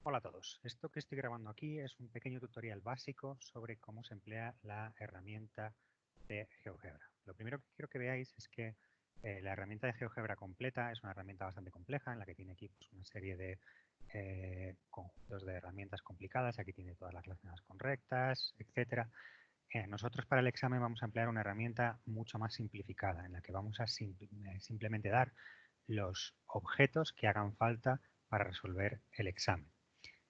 Hola a todos. Esto que estoy grabando aquí es un pequeño tutorial básico sobre cómo se emplea la herramienta de GeoGebra. Lo primero que quiero que veáis es que la herramienta de GeoGebra completa es una herramienta bastante compleja en la que tiene aquí pues, una serie de conjuntos de herramientas complicadas. Aquí tiene todas las relacionadas con rectas, etcétera. Nosotros para el examen vamos a emplear una herramienta mucho más simplificada en la que vamos a simplemente dar los objetos que hagan falta para resolver el examen.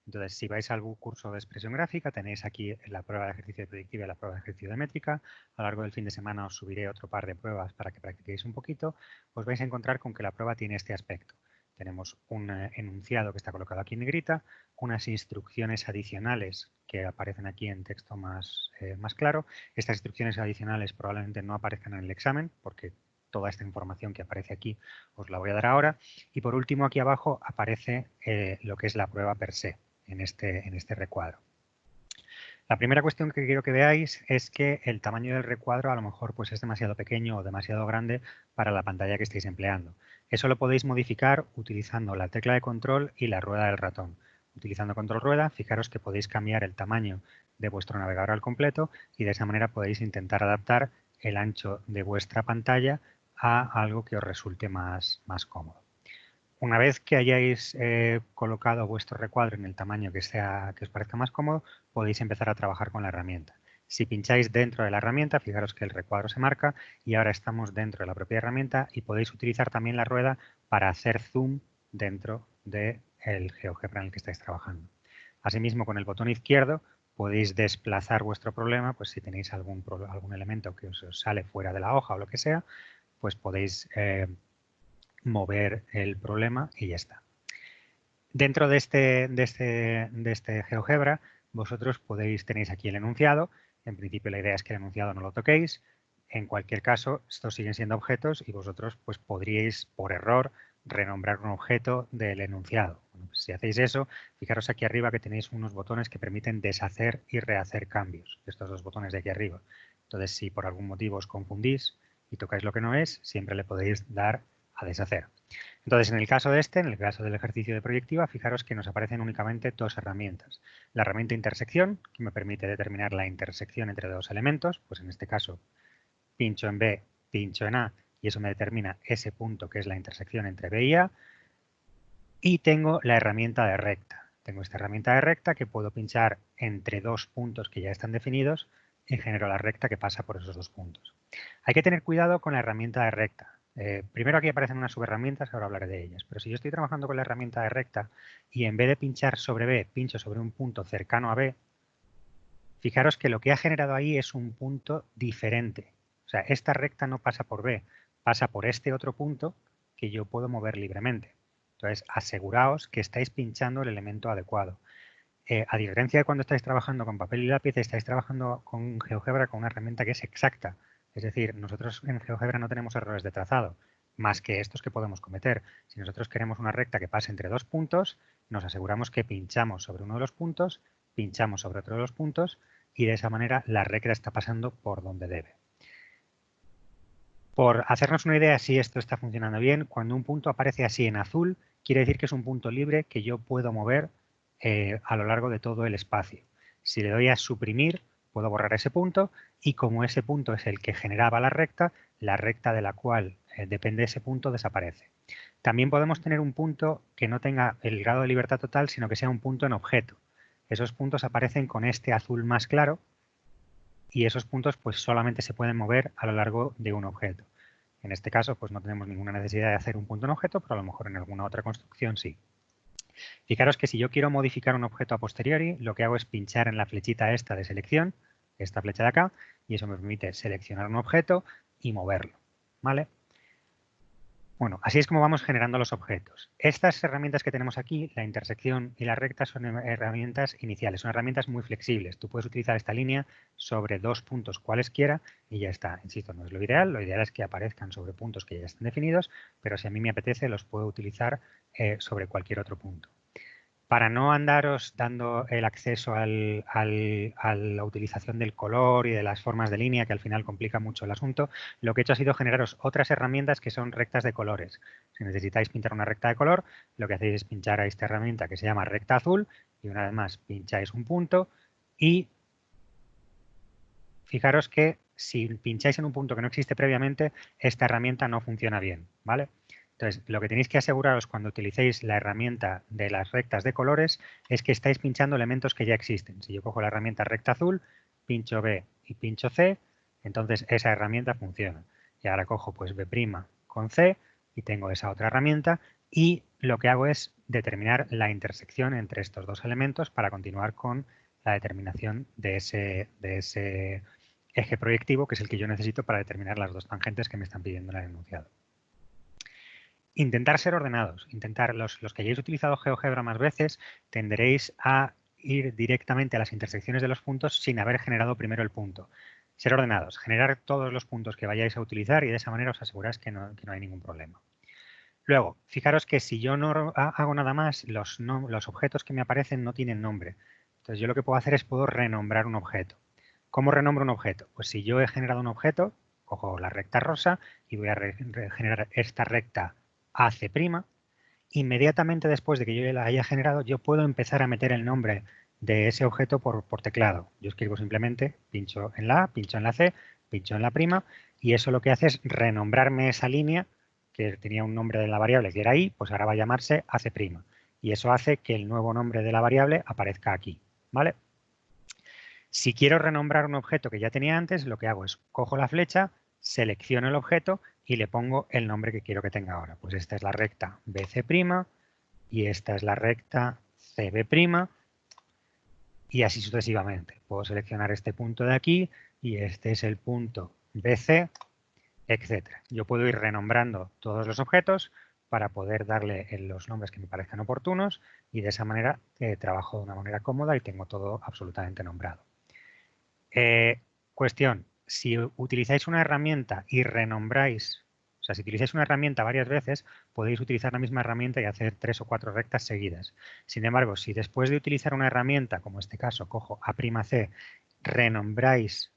Entonces, si vais a algún curso de expresión gráfica, tenéis aquí la prueba de ejercicio de proyectiva y la prueba de ejercicio de métrica. A lo largo del fin de semana os subiré otro par de pruebas para que practiquéis un poquito. Os vais a encontrar con que la prueba tiene este aspecto. Tenemos un enunciado que está colocado aquí en negrita, unas instrucciones adicionales que aparecen aquí en texto más claro. Estas instrucciones adicionales probablemente no aparezcan en el examen porque toda esta información que aparece aquí os la voy a dar ahora. Y por último, aquí abajo aparece lo que es la prueba per se en este recuadro. La primera cuestión que quiero que veáis es que el tamaño del recuadro a lo mejor pues, es demasiado pequeño o demasiado grande para la pantalla que estáis empleando. Eso lo podéis modificar utilizando la tecla de control y la rueda del ratón. Utilizando control rueda, fijaros que podéis cambiar el tamaño de vuestro navegador al completo y de esa manera podéis intentar adaptar el ancho de vuestra pantalla a algo que os resulte más cómodo. Una vez que hayáis colocado vuestro recuadro en el tamaño que os parezca más cómodo, podéis empezar a trabajar con la herramienta. Si pincháis dentro de la herramienta, fijaros que el recuadro se marca y ahora estamos dentro de la propia herramienta y podéis utilizar también la rueda para hacer zoom dentro del GeoGebra en el que estáis trabajando. Asimismo, con el botón izquierdo podéis desplazar vuestro problema, pues si tenéis algún elemento que os sale fuera de la hoja o lo que sea, pues podéis mover el problema y ya está. Dentro de este GeoGebra, vosotros tenéis aquí el enunciado. En principio la idea es que el enunciado no lo toquéis. En cualquier caso, estos siguen siendo objetos y vosotros pues, podríais, por error, renombrar un objeto del enunciado. Bueno, pues, si hacéis eso, fijaros aquí arriba que tenéis unos botones que permiten deshacer y rehacer cambios. Estos dos botones de aquí arriba. Entonces, si por algún motivo os confundís y tocáis lo que no es, siempre le podéis dar a deshacer. Entonces, en el caso en el caso del ejercicio de proyectiva, fijaros que nos aparecen únicamente dos herramientas. La herramienta intersección, que me permite determinar la intersección entre dos elementos, pues en este caso pincho en B, pincho en A, y eso me determina ese punto que es la intersección entre B y A. Y tengo la herramienta de recta. Tengo esta herramienta de recta que puedo pinchar entre dos puntos que ya están definidos y genero la recta que pasa por esos dos puntos. Hay que tener cuidado con la herramienta de recta. Primero aquí aparecen unas subherramientas, ahora hablaré de ellas. Pero si yo estoy trabajando con la herramienta de recta y en vez de pinchar sobre B, pincho sobre un punto cercano a B, fijaros que lo que ha generado ahí es un punto diferente. O sea, esta recta no pasa por B, pasa por este otro punto que yo puedo mover libremente. Entonces, aseguraos que estáis pinchando el elemento adecuado. A diferencia de cuando estáis trabajando con papel y lápiz, estáis trabajando con GeoGebra con una herramienta que es exacta. Es decir, nosotros en GeoGebra no tenemos errores de trazado, más que estos que podemos cometer. Si nosotros queremos una recta que pase entre dos puntos, nos aseguramos que pinchamos sobre uno de los puntos, pinchamos sobre otro de los puntos y de esa manera la recta está pasando por donde debe. Por hacernos una idea si esto está funcionando bien, cuando un punto aparece así en azul, quiere decir que es un punto libre que yo puedo mover a lo largo de todo el espacio. Si le doy a suprimir, puedo borrar ese punto y como ese punto es el que generaba la recta de la cual depende ese punto desaparece. También podemos tener un punto que no tenga el grado de libertad total, sino que sea un punto en objeto. Esos puntos aparecen con este azul más claro y esos puntos pues solamente se pueden mover a lo largo de un objeto. En este caso pues no tenemos ninguna necesidad de hacer un punto en objeto, pero a lo mejor en alguna otra construcción sí. Fijaros que si yo quiero modificar un objeto a posteriori, lo que hago es pinchar en la flechita esta de selección, esta flecha de acá, y eso me permite seleccionar un objeto y moverlo. ¿Vale? Bueno, así es como vamos generando los objetos. Estas herramientas que tenemos aquí, la intersección y la recta, son herramientas iniciales, son herramientas muy flexibles. Tú puedes utilizar esta línea sobre dos puntos cualesquiera y ya está. Insisto, no es lo ideal es que aparezcan sobre puntos que ya estén definidos, pero si a mí me apetece los puedo utilizar sobre cualquier otro punto. Para no andaros dando el acceso a la utilización del color y de las formas de línea, que al final complica mucho el asunto, lo que he hecho ha sido generaros otras herramientas que son rectas de colores. Si necesitáis pintar una recta de color, lo que hacéis es pinchar a esta herramienta que se llama recta azul y una vez más pincháis un punto y fijaros que si pincháis en un punto que no existe previamente, esta herramienta no funciona bien, ¿vale? Entonces, lo que tenéis que aseguraros cuando utilicéis la herramienta de las rectas de colores es que estáis pinchando elementos que ya existen. Si yo cojo la herramienta recta azul, pincho B y pincho C, entonces esa herramienta funciona. Y ahora cojo pues B' con C y tengo esa otra herramienta y lo que hago es determinar la intersección entre estos dos elementos para continuar con la determinación de ese eje proyectivo, que es el que yo necesito para determinar las dos tangentes que me están pidiendo en el enunciado. Intentar ser ordenados. Intentar, los que hayáis utilizado GeoGebra más veces, tenderéis a ir directamente a las intersecciones de los puntos sin haber generado primero el punto. Ser ordenados, generar todos los puntos que vayáis a utilizar y de esa manera os aseguráis que no hay ningún problema. Luego, fijaros que si yo no hago nada más, los objetos que me aparecen no tienen nombre. Entonces yo lo que puedo hacer es puedo renombrar un objeto. ¿Cómo renombro un objeto? Pues si yo he generado un objeto, cojo la recta rosa y voy a generar esta recta AC', inmediatamente después de que yo la haya generado, yo puedo empezar a meter el nombre de ese objeto por teclado. Yo escribo simplemente, pincho en la A, pincho en la C, pincho en la prima, y eso lo que hace es renombrarme esa línea que tenía un nombre de la variable que era I, pues ahora va a llamarse AC'. Y eso hace que el nuevo nombre de la variable aparezca aquí, ¿vale? Si quiero renombrar un objeto que ya tenía antes, lo que hago es cojo la flecha, selecciono el objeto y le pongo el nombre que quiero que tenga ahora. Pues esta es la recta BC' y esta es la recta CB' y así sucesivamente. Puedo seleccionar este punto de aquí y este es el punto BC, etcétera. Yo puedo ir renombrando todos los objetos para poder darle los nombres que me parezcan oportunos y de esa manera trabajo de una manera cómoda y tengo todo absolutamente nombrado. Cuestión, si utilizáis una herramienta y renombráis, o sea, si utilizáis una herramienta varias veces, podéis utilizar la misma herramienta y hacer 3 o 4 rectas seguidas. Sin embargo, si después de utilizar una herramienta, como en este caso, cojo A'C, renombráis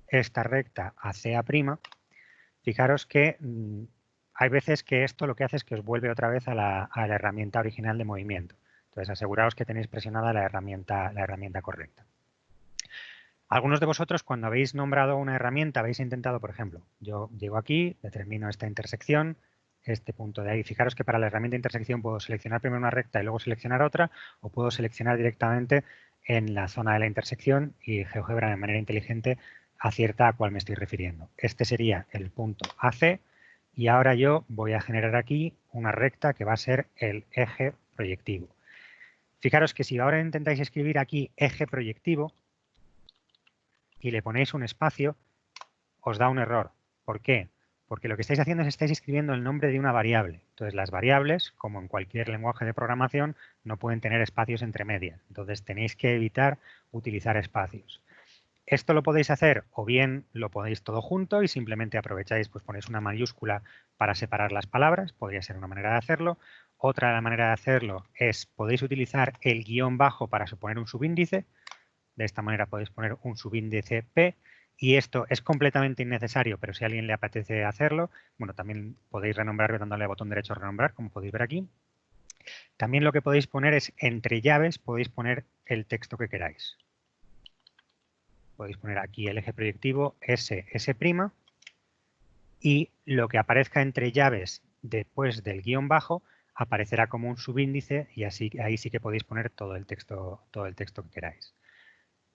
esta recta a CA', fijaros que hay veces que esto lo que hace es que os vuelve otra vez a la herramienta original de movimiento. Entonces, aseguraos que tenéis presionada la herramienta correcta. Algunos de vosotros, cuando habéis nombrado una herramienta, habéis intentado, por ejemplo, yo llego aquí, determino esta intersección, este punto de ahí. Fijaros que para la herramienta intersección puedo seleccionar primero una recta y luego seleccionar otra, o puedo seleccionar directamente en la zona de la intersección y GeoGebra de manera inteligente acierta a cuál me estoy refiriendo. Este sería el punto AC y ahora yo voy a generar aquí una recta que va a ser el eje proyectivo. Fijaros que si ahora intentáis escribir aquí eje proyectivo, y le ponéis un espacio, os da un error. ¿Por qué? Porque lo que estáis haciendo es estáis escribiendo el nombre de una variable. Entonces, las variables, como en cualquier lenguaje de programación, no pueden tener espacios entre medias. Entonces, tenéis que evitar utilizar espacios. Esto lo podéis hacer o bien lo podéis todo junto y simplemente aprovecháis, pues ponéis una mayúscula para separar las palabras, podría ser una manera de hacerlo. Otra manera de hacerlo es, podéis utilizar el guión bajo para suponer un subíndice. De esta manera podéis poner un subíndice P y esto es completamente innecesario, pero si a alguien le apetece hacerlo, bueno, también podéis renombrarlo dándole al botón derecho renombrar, como podéis ver aquí. También lo que podéis poner es, entre llaves, podéis poner el texto que queráis. Podéis poner aquí el eje proyectivo S', y lo que aparezca entre llaves después del guión bajo aparecerá como un subíndice y así ahí sí que podéis poner todo el texto que queráis.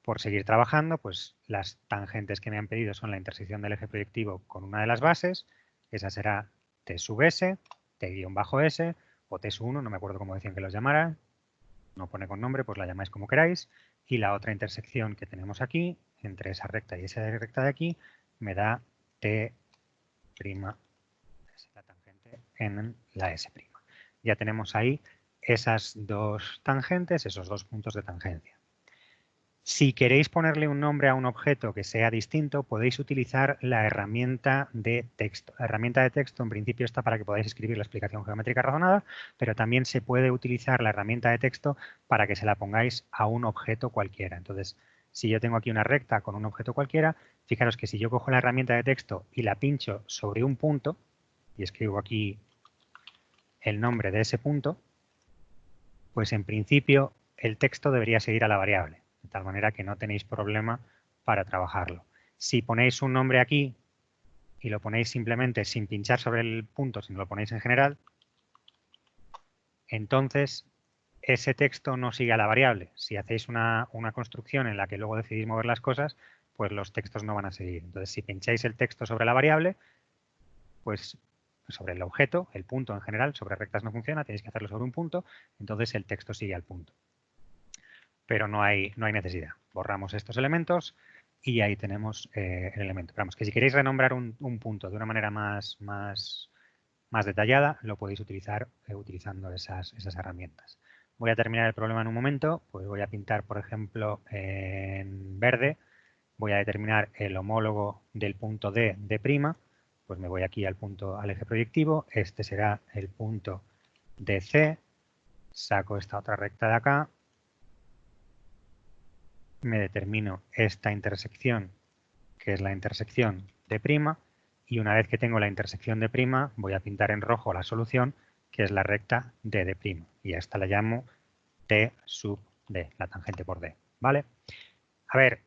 Por seguir trabajando, pues las tangentes que me han pedido son la intersección del eje proyectivo con una de las bases, esa será T sub S, T-S o T sub 1, no me acuerdo cómo decían que los llamara, no pone con nombre, pues la llamáis como queráis, y la otra intersección que tenemos aquí, entre esa recta y esa recta de aquí, me da T', es la tangente en la S'. Ya tenemos ahí esas dos tangentes, esos dos puntos de tangencia. Si queréis ponerle un nombre a un objeto que sea distinto, podéis utilizar la herramienta de texto. La herramienta de texto en principio está para que podáis escribir la explicación geométrica razonada, pero también se puede utilizar la herramienta de texto para que se la pongáis a un objeto cualquiera. Entonces, si yo tengo aquí una recta con un objeto cualquiera, fijaros que si yo cojo la herramienta de texto y la pincho sobre un punto y escribo aquí el nombre de ese punto, pues en principio el texto debería seguir a la variable, de tal manera que no tenéis problema para trabajarlo. Si ponéis un nombre aquí y lo ponéis simplemente sin pinchar sobre el punto, sino lo ponéis en general, entonces ese texto no sigue a la variable. Si hacéis una construcción en la que luego decidís mover las cosas, pues los textos no van a seguir. Entonces, si pincháis el texto sobre la variable, pues sobre el objeto, el punto en general, sobre rectas no funciona, tenéis que hacerlo sobre un punto, entonces el texto sigue al punto. Pero no hay necesidad. Borramos estos elementos y ahí tenemos el elemento. Pero vamos, que si queréis renombrar un punto de una manera más detallada, lo podéis utilizar utilizando esas herramientas. Voy a terminar el problema en un momento, pues voy a pintar, por ejemplo, en verde, voy a determinar el homólogo del punto D de prima, pues me voy aquí al eje proyectivo, este será el punto DC, saco esta otra recta de acá, me determino esta intersección, que es la intersección de prima, y una vez que tengo la intersección de prima, voy a pintar en rojo la solución, que es la recta D de prima, y a esta la llamo T sub D, la tangente por D, ¿vale? A ver,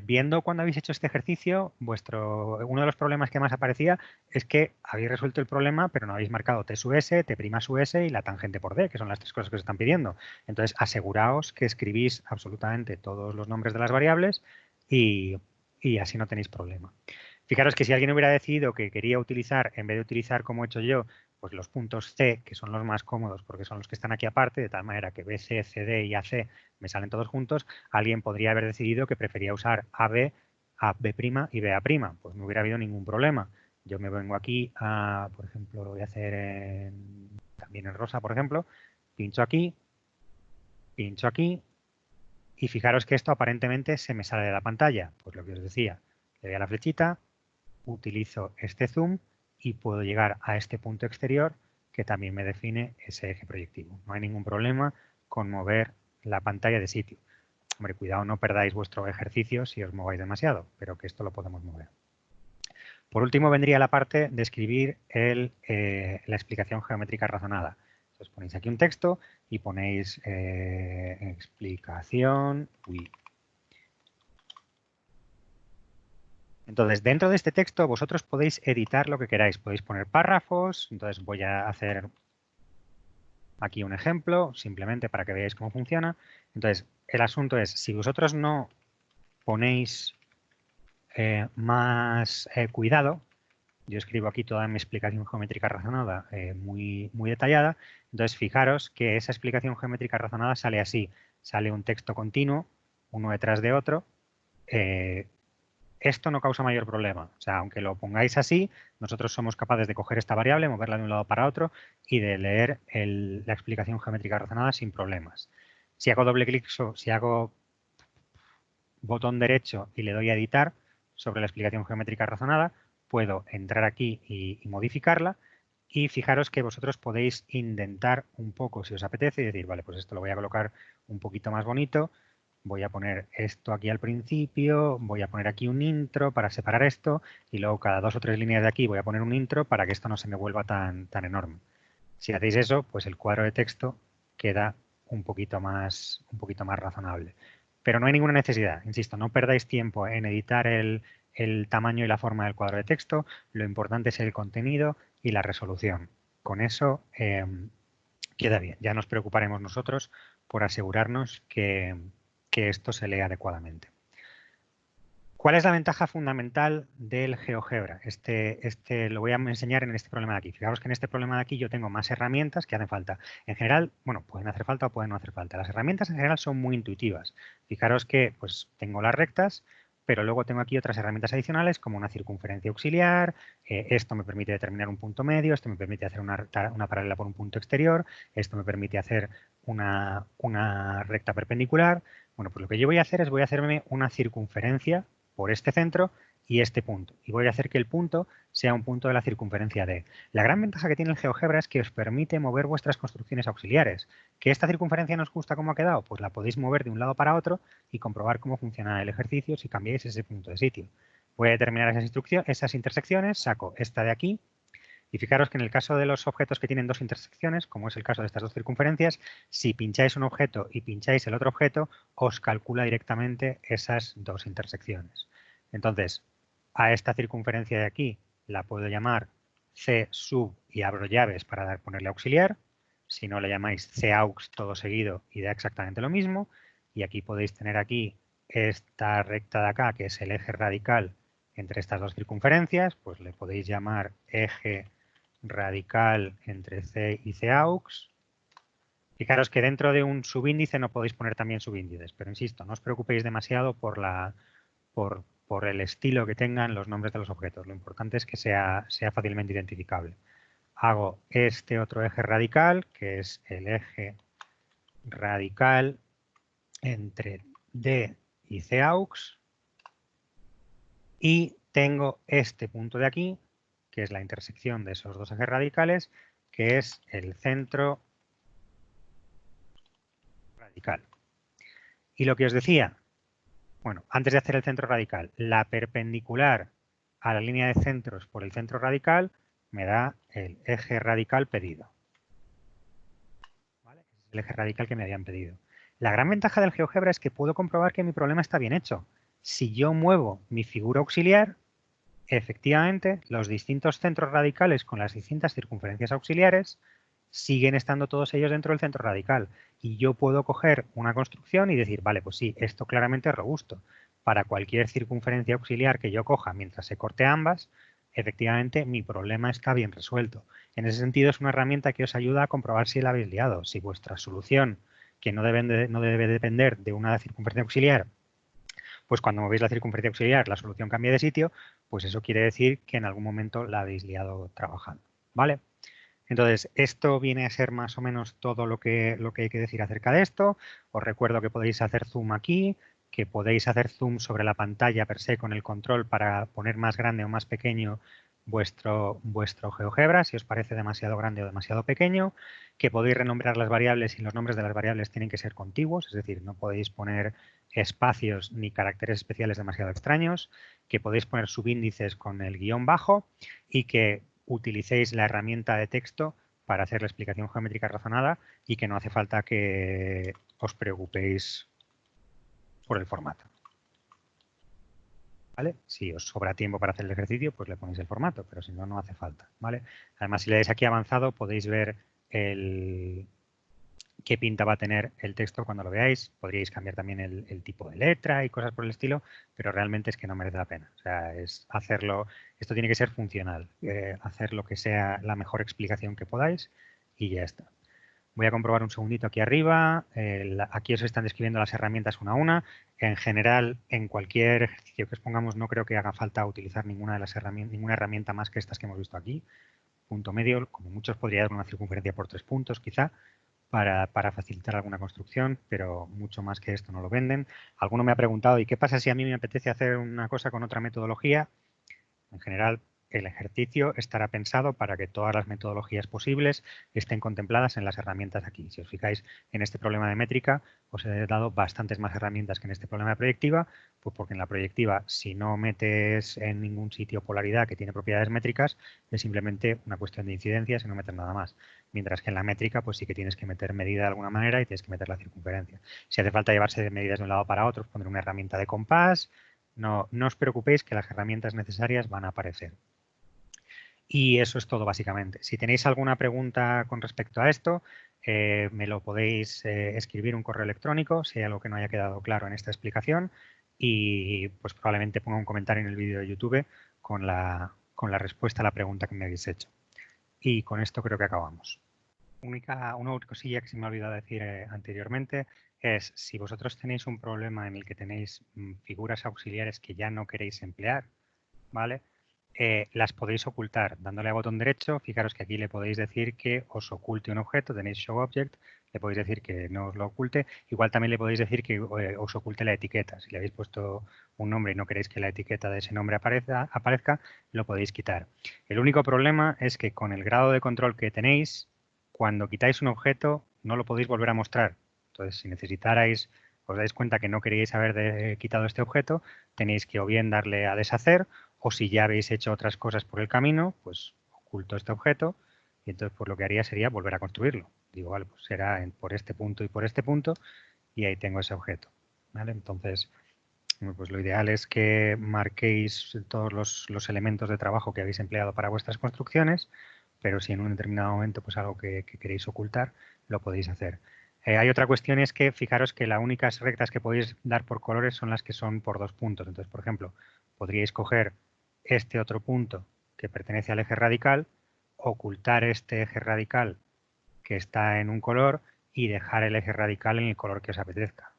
viendo cuando habéis hecho este ejercicio, uno de los problemas que más aparecía es que habéis resuelto el problema, pero no habéis marcado T sub S, T' sub S y la tangente por D, que son las tres cosas que os están pidiendo. Entonces, aseguraos que escribís absolutamente todos los nombres de las variables y así no tenéis problema. Fijaros que si alguien hubiera decidido que quería utilizar, en vez de utilizar como he hecho yo, pues los puntos C, que son los más cómodos porque son los que están aquí aparte, de tal manera que BC, CD y AC me salen todos juntos, alguien podría haber decidido que prefería usar AB, AB' y BA', pues no hubiera habido ningún problema. Yo me vengo aquí a, por ejemplo, lo voy a hacer también en rosa, por ejemplo, pincho aquí y fijaros que esto aparentemente se me sale de la pantalla. Pues lo que os decía, le doy a la flechita, utilizo este zoom y puedo llegar a este punto exterior que también me define ese eje proyectivo. No hay ningún problema con mover la pantalla de sitio. Hombre, cuidado, no perdáis vuestro ejercicio si os mováis demasiado, pero que esto lo podemos mover. Por último, vendría la parte de escribir la explicación geométrica razonada. Entonces ponéis aquí un texto y ponéis explicación. Entonces, dentro de este texto vosotros podéis editar lo que queráis. Podéis poner párrafos. Entonces voy a hacer aquí un ejemplo, simplemente para que veáis cómo funciona. Entonces, el asunto es, si vosotros no ponéis más cuidado, yo escribo aquí toda mi explicación geométrica razonada muy detallada, entonces fijaros que esa explicación geométrica razonada sale así, sale un texto continuo, uno detrás de otro. Esto no causa mayor problema, o sea, aunque lo pongáis así, nosotros somos capaces de coger esta variable, moverla de un lado para otro y de leer la explicación geométrica razonada sin problemas. Si hago doble clic, si hago botón derecho y le doy a editar sobre la explicación geométrica razonada, puedo entrar aquí y modificarla y fijaros que vosotros podéis indentar un poco si os apetece y decir, vale, pues esto lo voy a colocar un poquito más bonito, voy a poner esto aquí al principio, voy a poner aquí un intro para separar esto y luego cada 2 o 3 líneas de aquí voy a poner un intro para que esto no se me vuelva tan enorme. Si hacéis eso, pues el cuadro de texto queda un poquito más razonable. Pero no hay ninguna necesidad, insisto, no perdáis tiempo en editar el tamaño y la forma del cuadro de texto, lo importante es el contenido y la resolución. Con eso queda bien, ya nos preocuparemos nosotros por asegurarnos que esto se lee adecuadamente. ¿Cuál es la ventaja fundamental del GeoGebra? Lo voy a enseñar en este problema de aquí. Fijaos que en este problema de aquí yo tengo más herramientas que hacen falta. En general, bueno, pueden hacer falta o pueden no hacer falta. Las herramientas en general son muy intuitivas. Fijaros que pues tengo las rectas, pero luego tengo aquí otras herramientas adicionales como una circunferencia auxiliar, esto me permite determinar un punto medio, esto me permite hacer una paralela por un punto exterior, esto me permite hacer una recta perpendicular. Bueno, pues lo que yo voy a hacer es voy a hacerme una circunferencia por este centro y este punto. Y voy a hacer que el punto sea un punto de la circunferencia D. La gran ventaja que tiene el GeoGebra es que os permite mover vuestras construcciones auxiliares. ¿Que esta circunferencia nos gusta cómo ha quedado? Pues la podéis mover de un lado para otro y comprobar cómo funciona el ejercicio si cambiáis ese punto de sitio. Voy a determinar esas intersecciones, saco esta de aquí. Y fijaros que en el caso de los objetos que tienen dos intersecciones, como es el caso de estas dos circunferencias, si pincháis un objeto y pincháis el otro objeto, os calcula directamente esas dos intersecciones. Entonces, a esta circunferencia de aquí la puedo llamar C sub y abro llaves para ponerle auxiliar. Si no, le llamáis Caux todo seguido y da exactamente lo mismo. Y aquí podéis tener aquí esta recta de acá, que es el eje radical entre estas dos circunferencias, pues le podéis llamar eje radical entre C y Caux. Fijaros que dentro de un subíndice no podéis poner también subíndices, pero insisto, no os preocupéis demasiado por el estilo que tengan los nombres de los objetos. Lo importante es que sea fácilmente identificable. Hago este otro eje radical, que es el eje radical entre D y Caux. Y tengo este punto de aquí, que es la intersección de esos dos ejes radicales, que es el centro radical. Y lo que os decía, bueno, antes de hacer el centro radical, la perpendicular a la línea de centros por el centro radical me da el eje radical pedido. ¿Vale? Es el eje radical que me habían pedido. La gran ventaja del GeoGebra es que puedo comprobar que mi problema está bien hecho. Si yo muevo mi figura auxiliar, efectivamente, los distintos centros radicales con las distintas circunferencias auxiliares siguen estando todos ellos dentro del centro radical. Y yo puedo coger una construcción y decir, vale, pues sí, esto claramente es robusto. Para cualquier circunferencia auxiliar que yo coja mientras se corte ambas, efectivamente mi problema está bien resuelto. En ese sentido es una herramienta que os ayuda a comprobar si la habéis liado, si vuestra solución, que no debe depender de una circunferencia auxiliar, pues cuando movéis la circunferencia auxiliar la solución cambia de sitio, pues eso quiere decir que en algún momento la habéis liado trabajando, ¿vale? Entonces, esto viene a ser más o menos todo lo que hay que decir acerca de esto. Os recuerdo que podéis hacer zoom aquí, que podéis hacer zoom sobre la pantalla per se con el control para poner más grande o más pequeño vuestro GeoGebra, si os parece demasiado grande o demasiado pequeño, que podéis renombrar las variables y los nombres de las variables tienen que ser contiguos, es decir, no podéis poner espacios ni caracteres especiales demasiado extraños, que podéis poner subíndices con el guión bajo y que utilicéis la herramienta de texto para hacer la explicación geométrica razonada y que no hace falta que os preocupéis por el formato. ¿Vale? Si os sobra tiempo para hacer el ejercicio, pues le ponéis el formato, pero si no, no hace falta. ¿Vale? Además, si le dais aquí avanzado, podéis ver qué pinta va a tener el texto cuando lo veáis. Podríais cambiar también el tipo de letra y cosas por el estilo, pero realmente es que no merece la pena. O sea, es hacerlo, esto tiene que ser funcional, hacer lo que sea la mejor explicación que podáis y ya está. Voy a comprobar un segundito aquí arriba. Aquí os están describiendo las herramientas una a una. En general, en cualquier ejercicio que os pongamos, no creo que haga falta utilizar ninguna herramienta más que estas que hemos visto aquí. Punto medio, como muchos podría dar una circunferencia por 3 puntos, quizá, para facilitar alguna construcción, pero mucho más que esto no lo venden. Alguno me ha preguntado, ¿y qué pasa si a mí me apetece hacer una cosa con otra metodología? En general, el ejercicio estará pensado para que todas las metodologías posibles estén contempladas en las herramientas aquí. Si os fijáis en este problema de métrica, os he dado bastantes más herramientas que en este problema de proyectiva, pues porque en la proyectiva, si no metes en ningún sitio polaridad que tiene propiedades métricas, es simplemente una cuestión de incidencias y no meter nada más. Mientras que en la métrica, pues sí que tienes que meter medida de alguna manera y tienes que meter la circunferencia. Si hace falta llevarse de medidas de un lado para otro, poner una herramienta de compás. No os preocupéis que las herramientas necesarias van a aparecer. Y eso es todo básicamente. Si tenéis alguna pregunta con respecto a esto, me lo podéis escribir un correo electrónico si hay algo que no haya quedado claro en esta explicación y pues probablemente ponga un comentario en el vídeo de YouTube con la respuesta a la pregunta que me habéis hecho. Y con esto creo que acabamos. Una cosilla que se me ha olvidado decir anteriormente es si vosotros tenéis un problema en el que tenéis figuras auxiliares que ya no queréis emplear, ¿vale? las podéis ocultar dándole a botón derecho. Fijaros que aquí le podéis decir que os oculte un objeto, tenéis Show Object, le podéis decir que no os lo oculte. Igual también le podéis decir que os oculte la etiqueta. Si le habéis puesto un nombre y no queréis que la etiqueta de ese nombre aparezca, lo podéis quitar. El único problema es que con el grado de control que tenéis, cuando quitáis un objeto no lo podéis volver a mostrar. Entonces, si necesitarais, os dais cuenta que no queríais haber quitado este objeto, tenéis que o bien darle a deshacer, o si ya habéis hecho otras cosas por el camino, pues oculto este objeto y entonces pues lo que haría sería volver a construirlo. Digo, vale, pues será por este punto y por este punto y ahí tengo ese objeto. ¿Vale? Entonces, pues lo ideal es que marquéis todos los elementos de trabajo que habéis empleado para vuestras construcciones, pero si en un determinado momento pues algo que queréis ocultar, lo podéis hacer. Hay otra cuestión, es que fijaros que las únicas rectas que podéis dar por colores son las que son por 2 puntos. Entonces, por ejemplo, podríais coger este otro punto que pertenece al eje radical, ocultar este eje radical que está en un color y dejar el eje radical en el color que os apetezca.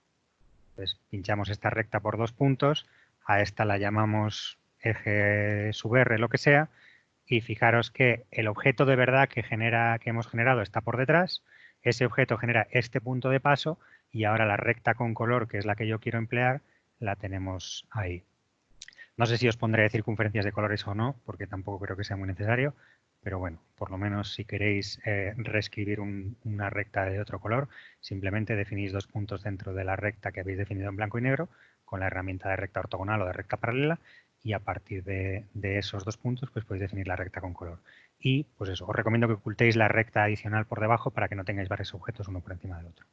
Entonces pinchamos esta recta por 2 puntos, a esta la llamamos eje sub R, lo que sea, y fijaros que el objeto de verdad que hemos generado está por detrás, ese objeto genera este punto de paso y ahora la recta con color, que es la que yo quiero emplear, la tenemos ahí. No sé si os pondré circunferencias de colores o no, porque tampoco creo que sea muy necesario, pero bueno, por lo menos si queréis reescribir una recta de otro color, simplemente definís 2 puntos dentro de la recta que habéis definido en blanco y negro con la herramienta de recta ortogonal o de recta paralela, y a partir de esos 2 puntos pues podéis definir la recta con color. Y pues eso, os recomiendo que ocultéis la recta adicional por debajo para que no tengáis varios objetos uno por encima del otro.